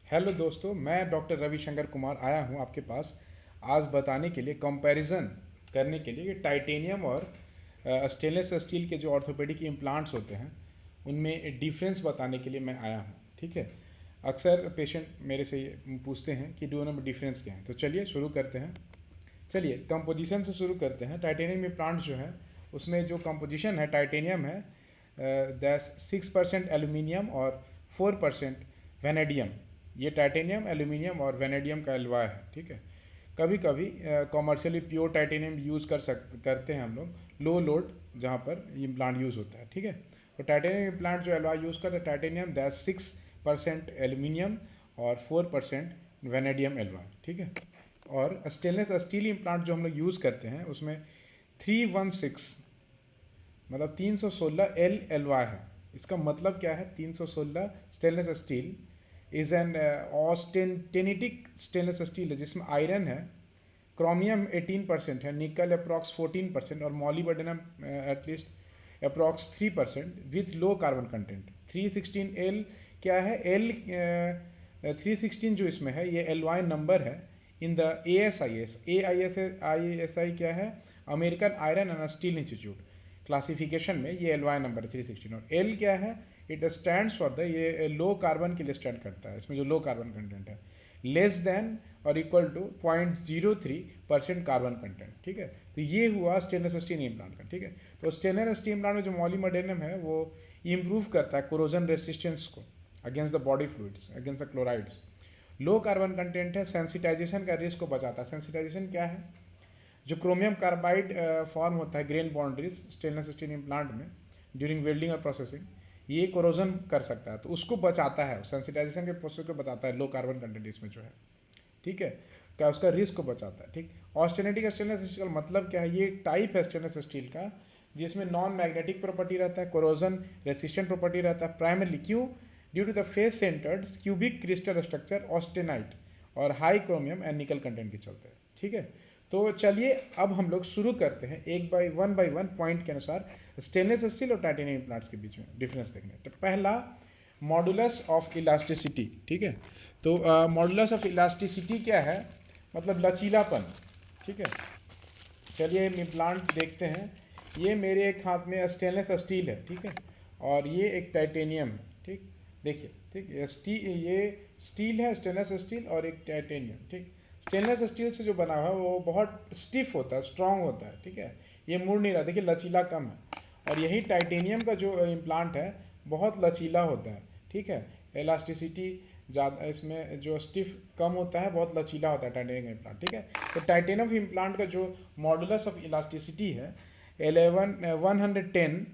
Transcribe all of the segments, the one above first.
Hello दोस्तों, मैं doctor Ravishankar Kumar आया हूँ आपके पास आज बताने के लिए कंपैरिजन करने के लिए कि टाइटेनियम और स्टेनलेस स्टील के जो ऑर्थोपेडिक इम्प्लांट्स होते हैं उनमें डिफरेंस बताने के लिए मैं आया हूँ। ठीक है। अक्सर पेशेंट मेरे से ये पूछते हैं कि दोनों में डिफरेंस क्या है, तो चलिए शुरू करते हैं। चलिए कंपोजिशन से शुरू करते हैं। टाइटेनियम इम्प्लांट्स जो है उसमें जो कंपोजिशन है, टाइटेनियम है 6% एल्यूमिनियम और 4% वेनेडियम। ये टाइटेनियम, एल्यूमिनियम और वेनेडियम का एलॉय है। ठीक है। कभी कभी कॉमर्शियली प्योर टाइटेनियम यूज़ करते हैं हम लोग लो लोड जहाँ पर इम्प्लांट यूज़ होता है। ठीक है। तो टाइटेनियम इम्प्लांट जो एलॉय यूज़ करते हैं टाइटेनियम 6% एल्यूमिनियम और 4% वेनेडियम एलॉय। ठीक है। और स्टेनलेस स्टील इम्प्लांट जो हम लोग यूज़ करते हैं उसमें 316 मतलब 316 एल एलवाई है। इसका मतलब क्या है? 316 stainless steel is an austenitic stainless steel है जिसमें आयरन है, क्रोमियम 18% है, निकल अप्रॉक्स 14% और मॉलीबेडनम at least approx 3% with low carbon content. 316 L क्या है? एल 316 जो इसमें है ये एलवाई नंबर है इन द ASIS क्या है? American iron and steel institute classification में ये एलवाई नंबर 316। और एल क्या है? इट स्टैंड्स फॉर द, ये लो कार्बन के लिए स्टैंड करता है। इसमें जो लो कार्बन कंटेंट है लेस देन और इक्वल टू 0.03% कार्बन कंटेंट। ठीक है। तो ये हुआ स्टेनलेस स्टील इम्प्लांट का। ठीक है। तो स्टेनलेस स्टील इम्प्लांट में जो मॉलीमोडेनम है वो इम्प्रूव करता है कोरोजन रेसिस्टेंस को against the body fluids, against the chlorides. Low carbon content है, सेंसिटाइजेशन का रिस्क को बचाता है। सेंसिटाइजेशन क्या है? जो क्रोमियम कार्बाइड फॉर्म होता है grain boundaries stainless steel implant में ड्यूरिंग वेल्डिंग और प्रोसेसिंग, ये कोरोजन कर सकता है, तो उसको बचाता है। सेंसिटाइजेशन के प्रोसेस को बताता है लो कार्बन कंटेंट इसमें जो है। ठीक है। क्या उसका रिस्क को बचाता है। ठीक। ऑस्टेनेटिक स्टेनलेस स्टील का मतलब क्या है? ये एक टाइप है स्टेनलेस स्टील का जिसमें नॉन मैग्नेटिक प्रॉपर्टी रहता है, कोरोजन रेसिस्टेंट प्रॉपर्टी रहता है। प्राइमरली क्यों? Due to the face centred cubic crystal structure austenite और high chromium and nickel content के चलते हैं। ठीक है। तो चलिए अब हम लोग शुरू करते हैं एक बाय वन पॉइंट के अनुसार स्टेनलेस स्टील और टाइटेनियम इम्प्लांट्स के बीच में डिफरेंस देखने। तो पहला, मॉडुलस ऑफ इलास्टिसिटी। ठीक है। तो मॉडुलस ऑफ इलास्टिसिटी क्या है? मतलब लचीलापन। ठीक है। चलिए इम्प्लांट देखते हैं। ये मेरे एक हाथ में स्टेनलेस स्टील है। ठीक है। और ये एक टाइटेनियम है। ठीक। देखिए, ठीक, ये स्टील है, स्टेनलेस स्टील और एक टाइटेनियम। ठीक। स्टेनलेस स्टील से जो बना हुआ है वो बहुत स्टिफ होता है, स्ट्रांग होता है। ठीक है। ये मुड़ नहीं रहा, देखिए लचीला कम है। और यही टाइटेनियम का जो इम्प्लांट है बहुत लचीला होता है। ठीक है। इलास्टिसिटी ज़्यादा, इसमें जो स्टिफ कम होता है, बहुत लचीला होता है टाइटेनियम इम्प्लांट। ठीक है। तो टाइटेनियम इम्प्लांट का जो मॉडुलस ऑफ इलास्टिसिटी है 110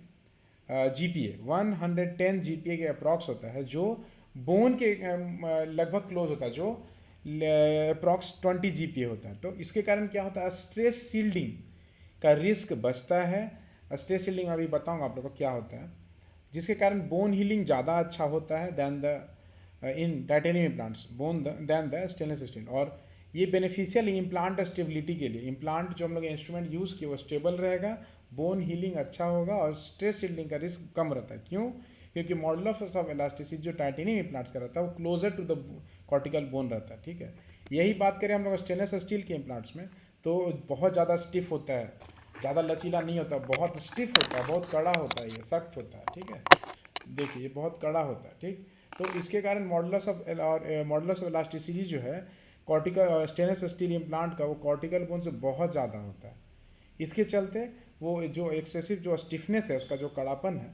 GPa, 110 GPa के अप्रॉक्स होता है, जो बोन के लगभग क्लोज होता है, जो अप्रॉक्स 20 GPa होता है। तो इसके कारण क्या होता है? स्ट्रेस सील्डिंग का रिस्क बचता है। स्ट्रेस सील्डिंग अभी बताऊंगा आप लोगों को क्या होता है, जिसके कारण बोन हीलिंग ज़्यादा अच्छा होता है than the in titanium implants bone than the stainless steel. और ये बेनिफिशियल इम्प्लांट स्टेबिलिटी के लिए, इम्प्लांट जो हम लोग इंस्ट्रूमेंट यूज़ किए वो स्टेबल रहेगा, बोन हीलिंग अच्छा होगा और स्ट्रेस सील्डिंग का रिस्क कम रहता है। क्यों? क्योंकि मॉडुलस ऑफ इलास्टिसिटी जो टाइटेनियम इम्प्लांट्स का रहता है वो closer to the cortical bone रहता है। ठीक है। यही बात करें हम लोग स्टेनलेस स्टील के इम्प्लांट्स में, तो बहुत ज़्यादा स्टिफ होता है, ज़्यादा लचीला नहीं होता, बहुत स्टिफ होता है, बहुत कड़ा होता है, ये सख्त होता है। ठीक है। देखिए ये बहुत कड़ा होता है। ठीक। तो इसके कारण मॉडुलस ऑफ इलास्टिसिटी जो है कॉर्टिकल स्टेनलेस स्टील इम्प्लांट का वो कॉर्टिकल बोन से बहुत ज़्यादा होता है। इसके चलते वो जो एक्सेसिव जो स्टिफनेस है, उसका जो कड़ापन है,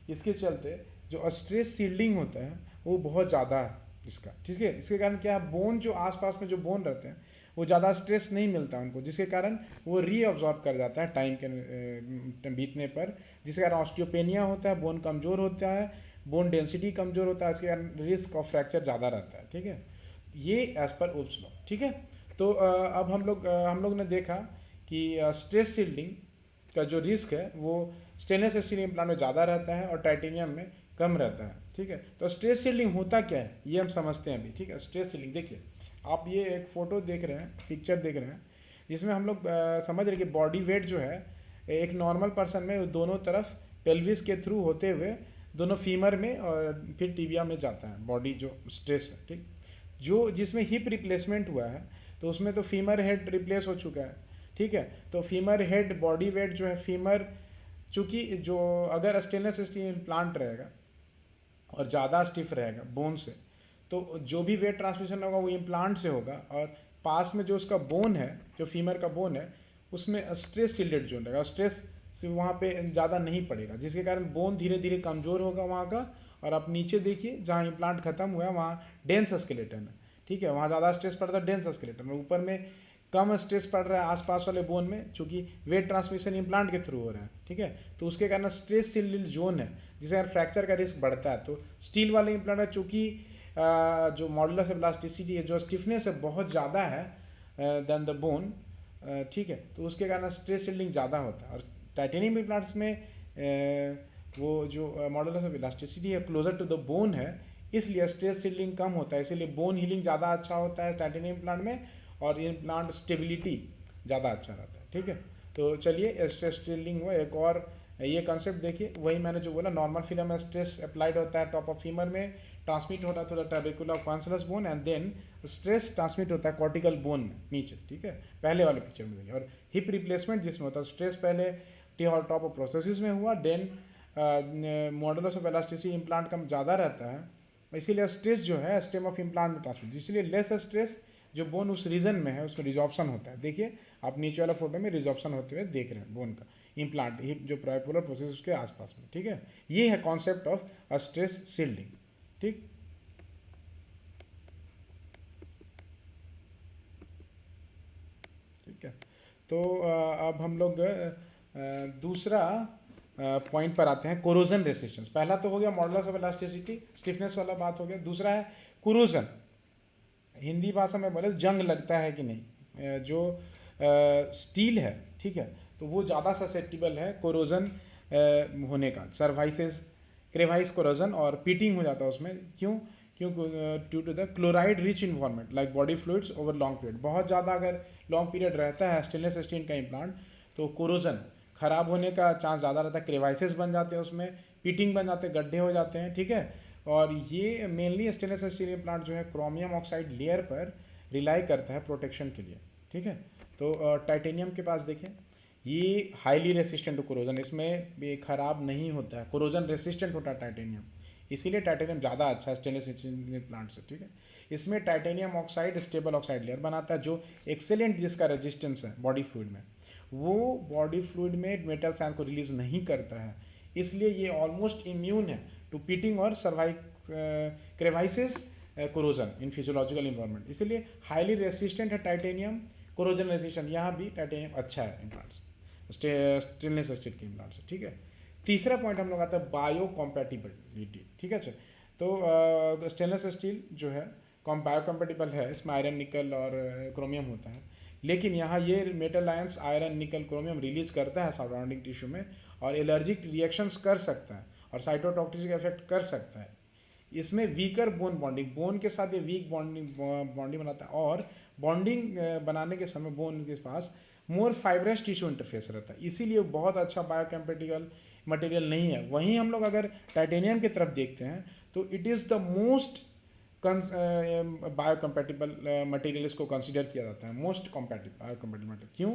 इसके चलते जो स्ट्रेस सील्डिंग होता है वो बहुत ज़्यादा है इसका। ठीक है। इसके कारण क्या है? बोन जो आसपास में जो बोन रहते हैं वो ज़्यादा स्ट्रेस नहीं मिलता उनको, जिसके कारण वो रीअब्जॉर्ब कर जाता है टाइम के बीतने पर, जिसके कारण ऑस्टियोपेनिया होता है, बोन कमज़ोर होता है, बोन डेंसिटी कमज़ोर होता है, इसके कारण रिस्क ऑफ फ्रैक्चर ज़्यादा रहता है। ठीक है। ये एज पर ओप्स लॉ। ठीक है। तो अब हम लोग ने देखा कि स्ट्रेस सील्डिंग का जो रिस्क है वो स्टेनलेस स्टील इम्प्लांट में ज़्यादा रहता है और टाइटेनियम में कम रहता है। ठीक है। तो स्ट्रेस सील्डिंग होता क्या है ये हम समझते हैं अभी। ठीक है। स्ट्रेस सील्डिंग देखिए, आप ये एक फ़ोटो देख रहे हैं, पिक्चर देख रहे हैं, जिसमें हम लोग समझ रहे हैं कि बॉडी वेट जो है एक नॉर्मल पर्सन में दोनों तरफ पेल्विस के थ्रू होते हुए दोनों फीमर में और फिर टिबिया में जाता है बॉडी जो स्ट्रेस है। ठीक। जो जिसमें हिप रिप्लेसमेंट हुआ है तो उसमें तो फीमर हेड रिप्लेस हो चुका है, ठीक है। तो फीमर हेड बॉडी वेट जो है फीमर, चूँकि जो अगर स्टेनलेस स्टील इम्प्लांट रहेगा और ज़्यादा स्टिफ रहेगा बोन से, तो जो भी वेट ट्रांसमिशन होगा वो इम्प्लांट से होगा, और पास में जो उसका बोन है, जो फीमर का बोन है, उसमें स्ट्रेस सील्डेड जोन रहेगा, स्ट्रेस से वहाँ पे ज़्यादा नहीं पड़ेगा, जिसके कारण बोन धीरे धीरे कमज़ोर होगा वहाँ का। और आप नीचे देखिए जहाँ इम्प्लांट खत्म हुआ है वहाँ डेंस स्केलेटन है, ठीक है, वहाँ ज़्यादा स्ट्रेस पड़ता है डेंस स्केलेटन में, ऊपर में कम स्ट्रेस पड़ रहा है आसपास वाले बोन में, चूँकि वेट ट्रांसमिशन इम्प्लांट के थ्रू हो रहा है, ठीक है। तो उसके कारण स्ट्रेस सील्ड जोन है, जिससे अगर फ्रैक्चर का रिस्क बढ़ता है। तो स्टील वाले इम्प्लांट है, चूँकि जो मॉडुलस ऑफ इलास्टिसिटी है, जो स्टिफनेस है बहुत ज़्यादा है देन द बोन, ठीक है, तो उसके कारण स्ट्रेस सील्डिंग ज़्यादा होता है। और टाइटेनियम इम्प्लांट्स में वो जो मॉडुलस ऑफ इलास्टिसिटी है क्लोजर टू द बोन है, इसलिए स्ट्रेस सील्डिंग कम होता है, इसलिए बोन हीलिंग ज़्यादा अच्छा होता है टाइटेनियम इम्प्लांट में, और इम्प्लांट स्टेबिलिटी ज़्यादा अच्छा रहता है, ठीक है। तो चलिए स्ट्रेस सील्डिंग हुआ, एक और ये कंसेप्ट देखिए, वही मैंने जो बोला, नॉर्मल फिलम में स्ट्रेस अप्लाइड होता है टॉप ऑफ फीमर में, ट्रांसमिट होता है थोड़ा trabecular cancellous bone, and then stress transmit होता है कॉर्टिकल बोन में नीचे, ठीक है, पहले वाले पिक्चर में देखिए। और हिप रिप्लेसमेंट जिसमें होता है स्ट्रेस पहले टॉप ऑफ प्रोसेसिस में हुआ, then modulus of elasticity implant कम ज़्यादा रहता है, इसीलिए स्ट्रेस जो है स्टेम ऑफ इम्प्लांट में ट्रांसमिट, इसलिए लेस स्ट्रेस जो बोन उस रीजन में है उसमें रिजॉर्प्शन होता है। देखिए आप नीचे वाला फोटो में रिजॉर्प्शन होते हुए देख रहे हैं बोन का इम्प्लांट हिप जो प्राइपोलर प्रोसेस उसके आसपास में, ठीक है। ये है कॉन्सेप्ट ऑफ स्ट्रेस सील्डिंग, ठीक। ठीक है, तो अब हम लोग दूसरा पॉइंट पर आते हैं, कोरोजन रेसिस्टेंस। पहला तो हो गया मॉडुलस ऑफ इलास्टिसिटी, स्टिफनेस वाला बात हो गया। दूसरा है कोरोजन, हिंदी भाषा में बोले जंग लगता है कि नहीं, जो स्टील है, ठीक है, तो वो ज़्यादा ससेप्टिबल है कोरोजन होने का, सर्वाइसेस क्रेवाइस कोरोजन, और पीटिंग हो जाता है उसमें। क्यों? Due to the chloride rich environment like body fluids over long period. बहुत ज़्यादा अगर लॉन्ग पीरियड रहता है स्टेनलेस स्टील का इम्प्लांट, तो कोरोजन खराब होने का चांस ज़्यादा रहता है, क्रेवाइसेस बन जाते हैं उसमें, पीटिंग बन जाते हैं, गड्ढे हो जाते हैं, ठीक है। और ये मेनली स्टेनलेस स्टील इम्प्लांट जो है क्रोमियम ऑक्साइड लेयर पर रिलाई करता है प्रोटेक्शन के लिए, ठीक है। तो टाइटेनियम के पास देखें, ये हाईली रेसिस्टेंट टू कोरोजन, इसमें भी खराब नहीं होता है, कोरोजन रेसिस्टेंट होता है टाइटेनियम, इसीलिए टाइटेनियम ज़्यादा अच्छा है स्टेनलेस स्टील प्लांट से, ठीक है। इसमें titanium oxide stable oxide layer बनाता है, जो एक्सेलेंट जिसका रेजिस्टेंस है बॉडी फ्लूइड में, वो बॉडी फ्लूइड में मेटल आयन को रिलीज नहीं करता है, इसलिए ये ऑलमोस्ट इम्यून है टू पीटिंग और क्रेवाइसिस कोरोजन इन फिजियोलॉजिकल इन्वायरमेंट, इसीलिए हाईली रेसिस्टेंट है टाइटेनियम, कोरोजन रेसिस्टेंट। यहाँ भी टाइटेनियम अच्छा है इम्प्लांट्स, स्टेनलेस स्टील के इम्प्लांट्स, ठीक है। तीसरा पॉइंट हम लोग आता है बायो कॉम्पैटिबिलिटी, ठीक है। अच्छा, तो स्टेनलेस स्टील जो है बायो कॉम्पैटिबल है, इसमें आयरन निकल और क्रोमियम होता है, लेकिन यहाँ ये मेटल आयंस आयरन निकल क्रोमियम रिलीज करता है सराउंडिंग टिश्यू में, और एलर्जिक रिएक्शंस कर सकता है, और साइटोटॉक्सिक इफेक्ट कर सकता है। इसमें वीकर बोन बॉन्डिंग, बोन के साथ ये वीक बॉन्डिंग बनाता है, और बॉन्डिंग बनाने के समय बोन के पास मोर फाइब्रस टिश्यू इंटरफेस रहता है, इसीलिए बहुत अच्छा बायोकम्पैटिबल मटेरियल नहीं है। वहीं हम लोग अगर टाइटेनियम की तरफ देखते हैं तो it is the most biocompatible material इसको कंसिडर किया जाता है, मोस्ट बायोकम्पैटिबल मटेरियल। क्यों?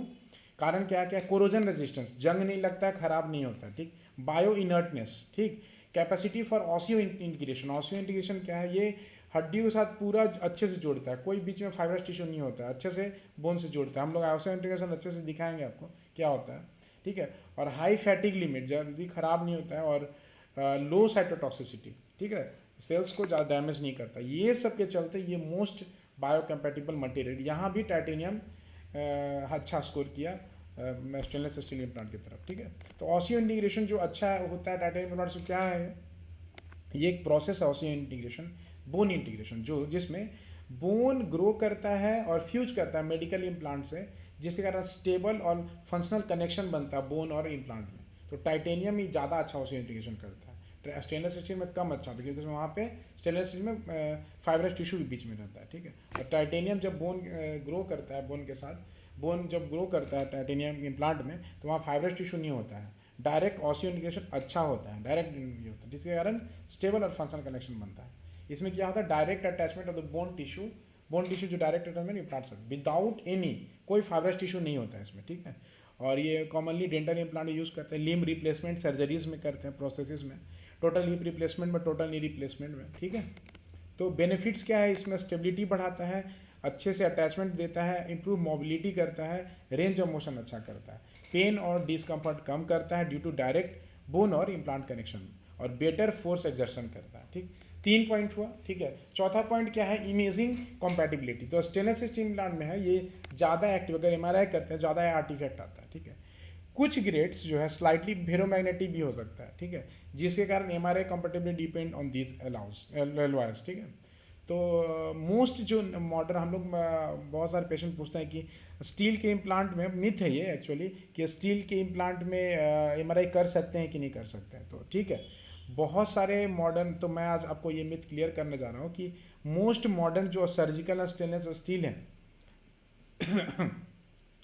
कारण क्या क्या? कोरोजन रेजिस्टेंस, जंग नहीं लगता है, खराब नहीं होता है, ठीक। बायो इनर्टनेस, ठीक। कैपेसिटी फॉर ऑसियो इंटीग्रेशन, ऑसियो इंटीग्रेशन क्या है? ये हड्डी के साथ पूरा अच्छे से जोड़ता है, कोई बीच में फाइब्रस टिश्यू नहीं होता है, अच्छे से बोन से जोड़ता है। हम लोग ऑसियो इंटीग्रेशन अच्छे से दिखाएंगे आपको क्या होता है, ठीक है। और हाई फैटिक लिमिट, जल्दी खराब नहीं होता है, और लो साइटोटॉक्सिसिटी, ठीक है, सेल्स को ज़्यादा डैमेज नहीं करता। ये सब के चलते ये मोस्ट बायोकम्पैटिबल मटेरियल, यहाँ भी टाइटेनियम अच्छा स्कोर किया स्टेनलेस स्टील इम्प्लांट की तरफ, ठीक है। तो ऑसियो इंटीग्रेशन जो अच्छा होता है टाइटेनियम इम्प्लांट से, क्या है ये? एक प्रोसेस है ऑसियो इंटीग्रेशन, बोन इंटीग्रेशन, जो जिसमें बोन ग्रो करता है और फ्यूज करता है मेडिकल इम्प्लांट से, जिसके कारण स्टेबल और फंक्शनल कनेक्शन बनता है बोन और इम्प्लांट में। तो टाइटेनियम ही ज़्यादा अच्छा ऑसियो इंटीग्रेशन करता है, स्टेनलेस स्टील में कम अच्छा होता है, क्योंकि उसमें वहाँ पे स्टेनलेस स्टील में फाइब्रस टिश्यू भी बीच में रहता है, ठीक है। और टाइटेनियम जब बोन ग्रो करता है, बोन के साथ बोन जब ग्रो करता है टाइटेनियम इम्प्लांट में, तो वहाँ फाइब्रस टिश्यू नहीं होता है, डायरेक्ट ऑसियो इंटीग्रेशन अच्छा होता है, डायरेक्ट नहीं होता है, जिसके कारण स्टेबल और फंक्शनल कनेक्शन बनता है। इसमें क्या होता है, direct attachment of the bone tissue जो direct attachment implant without any, कोई फाइब्रस टिश्यू नहीं होता है इसमें, ठीक है। और ये कॉमनली डेंटल इम्प्लांट यूज़ करते हैं, लिम्ब रिप्लेसमेंट सर्जरीज में करते हैं, प्रोसेसेस में, टोटल हिप रिप्लेसमेंट में, टोटल नी रिप्लेसमेंट में, ठीक है। तो बेनिफिट्स क्या है इसमें, स्टेबिलिटी बढ़ाता है, अच्छे से अटैचमेंट देता है, इंप्रूव मोबिलिटी करता है, रेंज ऑफ मोशन अच्छा करता है, पेन और डिस्कम्फर्ट कम करता है ड्यू टू डायरेक्ट बोन और इम्प्लांट कनेक्शन, और बेटर फोर्स एक्सर्शन करता है, ठीक। 3 पॉइंट हुआ, ठीक है। चौथा पॉइंट क्या है, इमेजिंग कॉम्पैटिबिलिटी। तो स्टेनलेस स्टील इम्प्लांट में है ये ज़्यादा एक्टिव, अगर MRI करते हैं ज़्यादा आर्टिफैक्ट आता है, ठीक है। कुछ ग्रेड्स जो है स्लाइटली फेरोमैग्नेटिक भी हो सकता है, ठीक है, जिसके कारण MRI compatibility depend on this alloys, ठीक है। तो मोस्ट जो मॉडर्न हम लोग बहुत सारे पेशेंट पूछते हैं कि स्टील के इम्प्लांट में, मिथ है ये एक्चुअली कि स्टील के इम्प्लांट में MRI कर सकते हैं कि नहीं कर सकते हैं, तो ठीक है। बहुत सारे मॉडर्न, तो मैं आज आपको ये मिथ क्लियर करने जा रहा हूँ कि मोस्ट मॉडर्न जो सर्जिकल स्टेनलेस स्टील है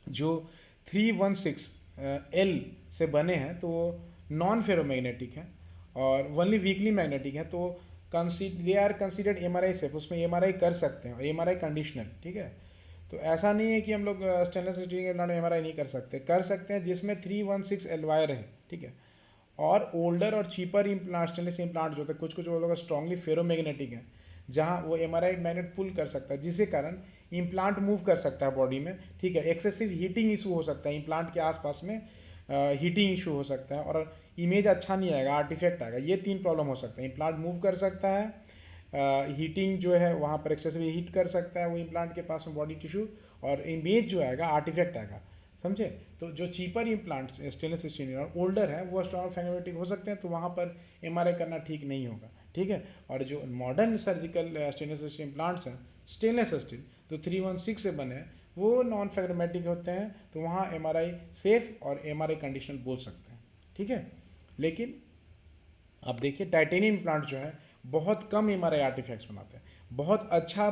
जो 316L से बने हैं, तो वो नॉन फेरोमैग्नेटिक है और ओनली वीकली मैग्नेटिक है, तो they are considered MRI safe, उसमें MRI कर सकते हैं और MRI कंडीशनल, ठीक है। तो ऐसा नहीं है कि हम लोग स्टेनलेस स्टील के इम्प्लांट में MRI नहीं कर सकते हैं जिसमें 316L वायर है, ठीक है। और ओल्डर और चीपर इम्प्लांट स्टेनलेस इम्प्लांट जो होते हैं, कुछ वो लोग स्ट्रांगली फेरोमैग्नेटिक हैं, जहाँ वो MRI मैग्नेट पुल कर सकता है, जिसके कारण इम्प्लांट मूव कर सकता है बॉडी में, ठीक है। एक्सेसिव हीटिंग इशू हो सकता है, इम्प्लांट के आसपास में हीटिंग इशू हो सकता है, और इमेज अच्छा नहीं आएगा, आर्टिफैक्ट आएगा। ये 3 प्रॉब्लम हो सकता है, इम्प्लांट मूव कर सकता है, हीटिंग जो है वहाँ पर एक्सेसिव हीट कर सकता है वो इम्प्लांट के पास में बॉडी टिश्यू, और इमेज जो आएगा आर्टिफैक्ट आएगा, समझे। तो जो चीपर इम्प्लांट्स स्टेनलेस स्टील और ओल्डर है वो स्ट्रॉन्ग फैग्मेटिक हो सकते हैं, तो वहाँ पर MRI करना ठीक नहीं होगा, ठीक है। और जो modern surgical stainless steel implants हैं, स्टेनलेस स्टील जो 316 से बने हैं, वो नॉन फैग्मेटिक होते हैं, तो वहाँ MRI सेफ और MRI कंडीशन बोल सकते हैं, ठीक है। लेकिन अब देखिए टाइटेनियम इम्प्लांट जो है बहुत कम MRI आर्टिफैक्ट्स बनाते हैं, बहुत अच्छा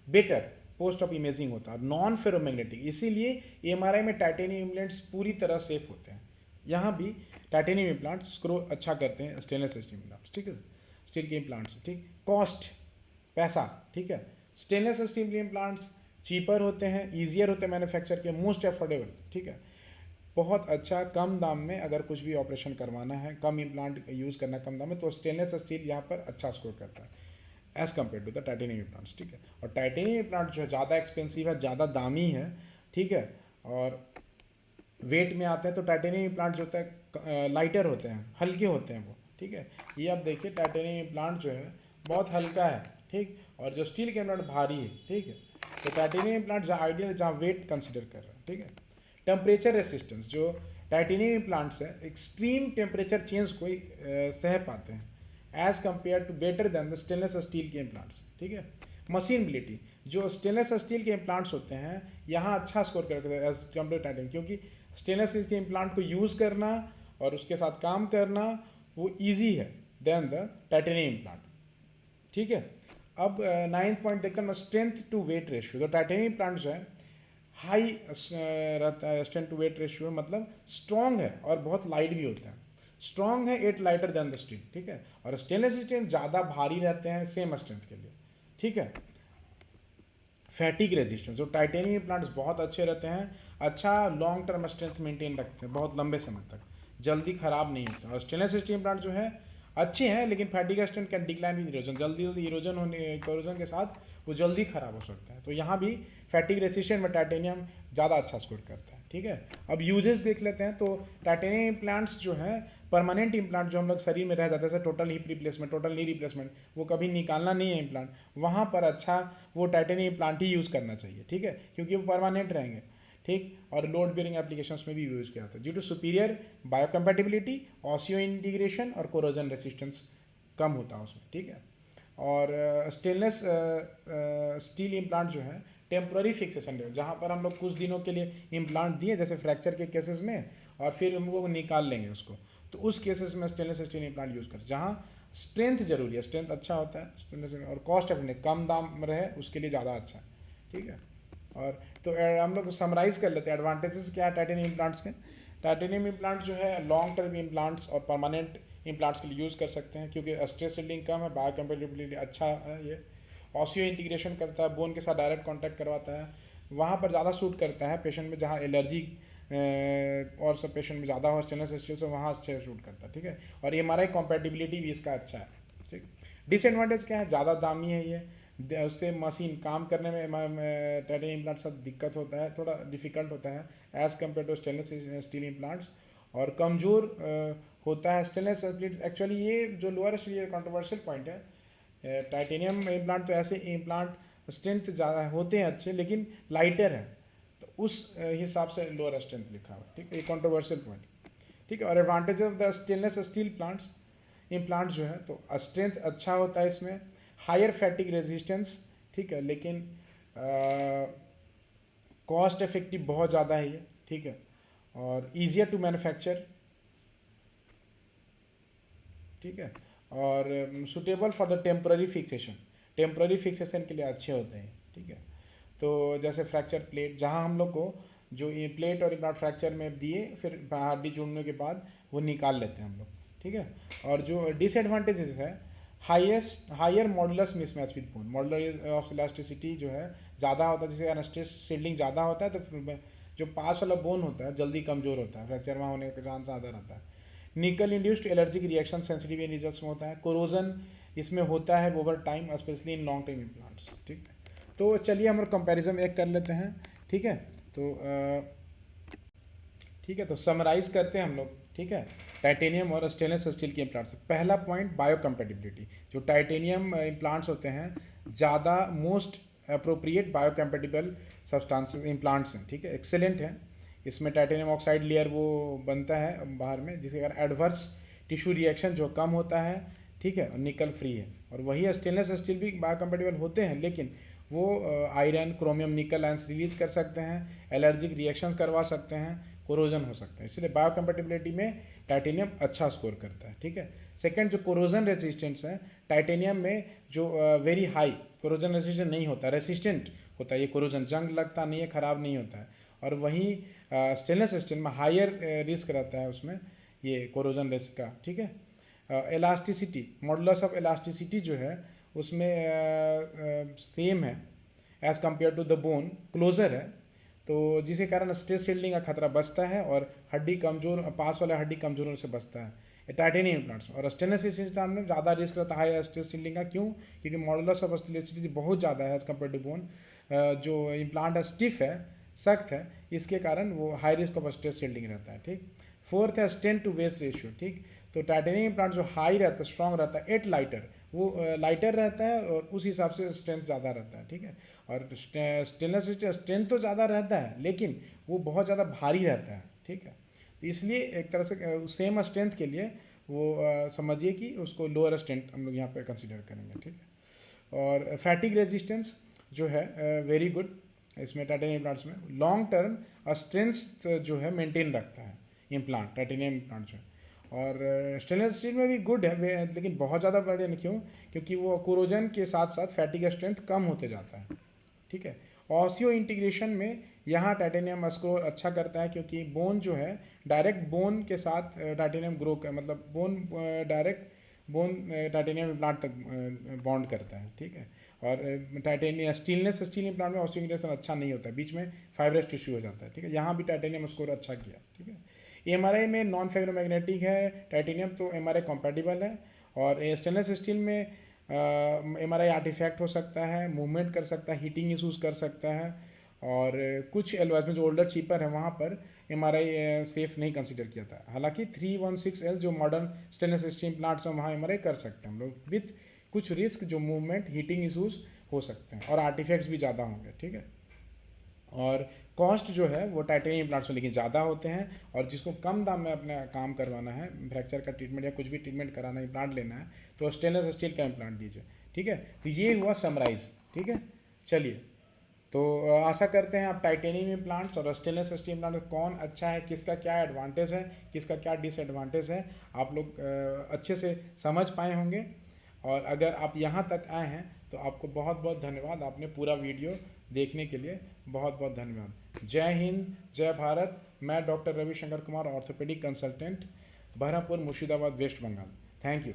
बेटर पोस्ट ऑफ इमेजिंग होता है, नॉन फेरोमैग्नेटिक, इसीलिए MRI में टाइटेनियम इम्प्लांट्स पूरी तरह सेफ होते हैं। यहाँ भी टाइटेनियम इम्प्लांट्स स्क्रो अच्छा करते हैं स्टेनलेस स्टील इम्प्लांट्स, ठीक है, स्टील के इम्प्लांट्स, ठीक। कॉस्ट, पैसा, ठीक है, स्टेनलेस स्टील इम्प्लांट्स चीपर होते हैं, ईजियर होते हैं मैन्युफैक्चर के, मोस्ट एफोर्डेबल, ठीक है, बहुत अच्छा कम दाम में। अगर कुछ भी ऑपरेशन करवाना है, कम इम्प्लांट यूज़ करना कम दाम में, तो स्टेनलेस स्टील यहाँ पर अच्छा स्कोर करता है as compare to the titanium implants, ठीक है। और टाइटेनियम इम्प्लांट जो है ज़्यादा एक्सपेंसिव है, ज़्यादा दामी है, ठीक है, और वेट में आते हैं, तो टाइटेनियम इम्प्लांट जो होता है लाइटर होते हैं, हल्के होते हैं वो, ठीक है। ये आप देखिए टाइटेनियम इम्प्लांट जो है बहुत हल्का है, ठीक, और जो स्टील के इम्प्लांट भारी है, ठीक है। तो टाइटेनियम इम्प्लांट जहाँ आइडियल है, जहाँ वेट कंसिडर कर रहे हैं, ठीक है। टेम्परेचर रेसिस्टेंस, जो टाइटेनियम इम्प्लांट्स है एक्सट्रीम टेम्परेचर चेंज को सह पाते हैं as compare to better than the stainless steel के इम्प्लांट्स, ठीक है। मशीनबिलिटी, जो स्टेनलेस स्टील के इम्प्लांट्स होते हैं यहाँ अच्छा स्कोर करते हैं एज कम्पेयर टू टाइटेनियम, क्योंकि स्टेनलेस स्टील के इम्प्लांट को यूज़ करना और उसके साथ काम करना वो ईजी है दैन द टाइटेनियम इम्प्लांट, ठीक है। अब 9th पॉइंट देखते हैं, स्ट्रेंथ टू वेट रेशियो। तो टाइटेनियम इम्प्लांट जो है हाई रहता है स्ट्रेंथ टू वेट रेशियो, मतलब स्ट्रॉन्ग है और बहुत लाइट भी होता है, स्ट्रॉन्ग है 8 लाइटर दैन द स्टील, ठीक है। और स्टेनलेस स्टील ज़्यादा भारी रहते हैं सेम स्ट्रेंथ के लिए, ठीक है। फैटिक रेजिस्टेंस, जो टाइटेनियम प्लांट्स बहुत अच्छे रहते हैं, अच्छा लॉन्ग टर्म स्ट्रेंथ मेंटेन रखते हैं बहुत लंबे समय तक, जल्दी ख़राब नहीं होता। और स्टेनलेस स्टील प्लांट जो है अच्छे हैं, लेकिन फैटिक strength can decline with erosion, जल्दी इरोजन के साथ वो जल्दी ख़राब हो सकता है। तो यहाँ भी फैटिक रेजिस्टेंट में टाइटेनियम ज़्यादा अच्छा स्कोर करता है, ठीक है। अब यूजेस देख लेते हैं, तो टाइटेनियम इम्प्लांट्स जो हैं परमानेंट इम्प्लांट जो हम लोग शरीर में रह जाते हैं, जैसे total hip replacement, total knee replacement, वो कभी निकालना नहीं है इम्प्लांट, वहाँ पर अच्छा वो टाइटेनियम इम्प्लांट ही यूज़ करना चाहिए, ठीक है, क्योंकि वो परमानेंट रहेंगे, ठीक। और लोड बेयरिंग एप्लीकेशंस में भी यूज़ किया जाता है due to superior biocompatibility, osseointegration और कोरोजन रेसिस्टेंस कम होता है उसमें, ठीक है। और स्टेनलेस स्टील इम्प्लांट जो है टेम्प्रोरी फिक्सेशन, जहाँ पर हम लोग कुछ दिनों के लिए इम्प्लांट दिए जैसे फ्रैक्चर के केसेस में, और फिर हम लोग निकाल लेंगे उसको, तो उस केसेस में स्टेनलेस स्टील इम्प्लांट यूज़ करते हैं। जहाँ स्ट्रेंथ जरूरी है, स्ट्रेंथ अच्छा होता है स्टेनलेस, और कॉस्ट एफिशिएंट कम दाम में रहे उसके लिए ज़्यादा अच्छा है, ठीक है। और तो हम लोग समराइज़ कर लेते हैं एडवांटेजेस क्या है टाइटेनियम इम्प्लांट्स के। टाइटेनियम इम्प्लांट जो है लॉन्ग टर्म इम्प्लांट्स और परमानेंट इम्प्लांट्स के लिए यूज़ कर सकते हैं, क्योंकि स्ट्रेस शील्डिंग कम है, बायोकम्पेटिबिलिटी अच्छा है, ये ऑसियो इंटीग्रेशन करता है, बोन के साथ डायरेक्ट कॉन्टैक्ट करवाता है, वहाँ पर ज़्यादा सूट करता है पेशेंट में जहाँ एलर्जी और सब पेशेंट में ज़्यादा हो स्टेनलेस स्टील से, वहाँ अच्छे शूट करता है, ठीक है। और एमआरआई कॉम्पैटिबिलिटी भी इसका अच्छा है, ठीक। डिसएडवांटेज क्या है, ज़्यादा दामी है ये, उससे मशीन काम करने में टाइटेनियम इम्प्लांट सब दिक्कत होता है, थोड़ा डिफिकल्ट होता है as compare to stainless steel implants, और कमज़ोर होता है स्टेनलेस स्टील। एक्चुअली ये जो लोअर स्टील कंट्रोवर्शियल पॉइंट है, टाइटेनियम इम्प्लांट तो ऐसे इम्प्लांट स्ट्रेंथ ज़्यादा होते हैं अच्छे, लेकिन लाइटर है, तो उस हिसाब से लोअर स्ट्रेंथ लिखा हुआ, ठीक है, ये कंट्रोवर्शियल पॉइंट, ठीक है। और advantage of the stainless steel plants implants जो है, तो स्ट्रेंथ अच्छा होता है इसमें, हायर फैटिक रेजिस्टेंस, ठीक है, लेकिन कॉस्ट इफेक्टिव बहुत ज़्यादा है ये, ठीक है, और ईजियर टू मैन्युफैक्चर, ठीक है, और suitable for the temporary fixation के लिए अच्छे होते हैं, ठीक है। तो जैसे फ्रैक्चर प्लेट, जहाँ हम लोग को जो ये प्लेट और इम्प्लांट फ्रैक्चर में दिए, फिर हड्डी जुड़ने के बाद वो निकाल लेते हैं हम लोग, ठीक है। और जो डिसएडवांटेजेस है, higher modulus mismatch with bone, modular of elasticity जो है ज़्यादा होता है, जैसे अगर स्ट्रेस शील्डिंग ज़्यादा होता है तो जो पास वाला बोन होता है जल्दी कमज़ोर होता है, फ्रैक्चर वहाँ होने का चांस ज़्यादा रहता है। निकल इंड्यूस्ड एलर्जिक रिएक्शन सेंसिटिव इन रिजल्ट्स में होता है, कोरोजन इसमें होता है over time, specially in long time implants, ठीक है। तो चलिए हम कंपैरिजन एक कर लेते हैं, ठीक है। तो ठीक है, तो समराइज़ करते हैं हम लोग, ठीक है, टाइटेनियम और स्टेनलेस स्टील के इम्प्लांट्स। पहला पॉइंट, बायोकम्पेटिबिलिटी। जो टाइटेनियम इम्प्लांट्स होते हैं ज़्यादा मोस्ट अप्रोप्रिएट बायोकम्पेटिबल सब्सटेंसेस इम्प्लांट्स हैं, ठीक है, एक्सेलेंट है। इसमें टाइटेनियम ऑक्साइड लेयर वो बनता है बाहर में, जिसके कारण एडवर्स टिश्यू रिएक्शन जो कम होता है, ठीक है, और निकल फ्री है। और वही स्टेनलेस स्टील भी बायोकम्पेटिबल होते हैं, लेकिन वो आयरन, क्रोमियम, निकल आयंस रिलीज कर सकते हैं, एलर्जिक रिएक्शंस करवा सकते हैं, कोरोजन हो सकता है, इसलिए बायोकम्पेटिबिलिटी में टाइटेनियम अच्छा स्कोर करता है, ठीक है। सेकंड, जो कोरोजन रेजिस्टेंस है, टाइटेनियम में जो वेरी हाई कोरोजन रेजिस्टेंस नहीं होता, रेसिस्टेंट होता है ये कोरोजन, जंग लगता नहीं है, ख़राब नहीं होता है। और वहीं स्टेनलेस स्टील में हायर रिस्क रहता है उसमें ये कोरोजन रिस्क का, ठीक है। इलास्टिसिटी, मॉडुलस ऑफ इलास्टिसिटी जो है उसमें सेम है as compare to the bone, closer है, तो जिसके कारण स्ट्रेस शील्डिंग का खतरा बचता है और हड्डी कमजोर, पास वाला हड्डी कमजोर से बचता है टाइटेनियम इम्प्लांट्स। और स्टेनलेस स्टील में ज़्यादा रिस्क रहता है स्ट्रेस शील्डिंग का, क्यों? क्योंकि मॉडुलस ऑफ इलास्टिसिटी बहुत ज़्यादा है एज़ कम्पेयर टू बोन। जो इम्प्लांट है स्टिफ है, सख्त है, इसके कारण वो high risk of stress shielding रहता है, ठीक। फोर्थ है स्ट्रेंथ टू वेट रेशियो, ठीक। तो टाइटेनियम इम्प्लांट जो हाई रहता है, स्ट्रॉन्ग रहता है, एट लाइटर, वो लाइटर रहता है और उस हिसाब से स्ट्रेंथ ज़्यादा रहता है, ठीक है। और स्टेनलेस स्टील स्ट्रेंथ तो ज़्यादा रहता है, लेकिन वो बहुत ज़्यादा भारी रहता है, ठीक है। तो इसलिए एक तरह से सेम स्ट्रेंथ के लिए वो समझिए कि उसको लोअर स्ट्रेंथ हम लोग यहाँ पे कंसिडर करेंगे, ठीक है। और फैटिक रेजिस्टेंस जो है वेरी गुड इसमें टाइटेनियम इम्प्लांट्स में, लॉन्ग टर्म स्ट्रेंथ जो है मेंटेन रखता है इम्प्लांट, टाइटेनियम इम्प्लांट जो है। और स्टेनलेस स्टील में भी गुड है, लेकिन बहुत ज़्यादा बड़े नहीं, क्यों? क्योंकि वो कोरोजन के साथ साथ फैटिक स्ट्रेंथ कम होते जाता है, ठीक है। ऑसियो इंटीग्रेशन में यहाँ टाइटेनियम स्कोर अच्छा करता है, क्योंकि बोन जो है डायरेक्ट बोन के साथ टाइटेनियम ग्रो कर, मतलब bone direct bone titanium implant तक बॉन्ड करता है, ठीक है। और टाइटेनियम स्टेनलेस स्टील इम्प्लांट में ऑसियो इंटीग्रेशन अच्छा नहीं होता है, बीच में फाइब्रस टिश्यू हो जाता है, ठीक है। यहाँ भी टाइटेनियम स्कोर अच्छा किया, ठीक है। एमआरआई में नॉन फेरोमैग्नेटिक है टाइटेनियम, तो एमआरआई कॉम्पैटिबल है। और स्टेनलेस स्टील में एमआरआई आर्टिफैक्ट हो सकता है, मूवमेंट कर सकता है, हीटिंग इशूज़ कर सकता है। और कुछ एलॉयज़ में जो ओल्डर चीपर है वहाँ पर एमआरआई सेफ नहीं कंसिडर किया था। हालांकि 316L जो मॉडर्न स्टेनलेस स्टील प्लांट्स हैं वहाँ एमआरआई कर सकते हैं हम लोग, विथ कुछ रिस्क, जो मूवमेंट, हीटिंग इशूज़ हो सकते हैं और आर्टिफैक्ट्स भी ज़्यादा होंगे, ठीक है। और कॉस्ट जो है वो टाइटेनियम इम्प्लांट्स में लेकिन ज़्यादा होते हैं, और जिसको कम दाम में अपना काम करवाना है, फ्रैक्चर का ट्रीटमेंट या कुछ भी ट्रीटमेंट कराना है, इम्प्लांट लेना है, तो स्टेनलेस स्टील का इम्प्लांट लीजिए, ठीक है। तो ये हुआ समराइज, ठीक है। चलिए, तो आशा करते हैं आप टाइटेनियम इम्प्लांट्स और स्टेनलेस स्टील इम्प्लांट कौन अच्छा है, किसका क्या एडवांटेज है, किसका क्या डिसएडवांटेज है, आप लोग अच्छे से समझ पाए होंगे। और अगर आप यहाँ तक आए हैं तो आपको बहुत बहुत धन्यवाद, आपने पूरा वीडियो देखने के लिए बहुत बहुत धन्यवाद। जय हिंद, जय भारत। मैं doctor Ravishankar Kumar, orthopaedic consultant, Baharampur, Murshidabad, West Bengal. Thank you.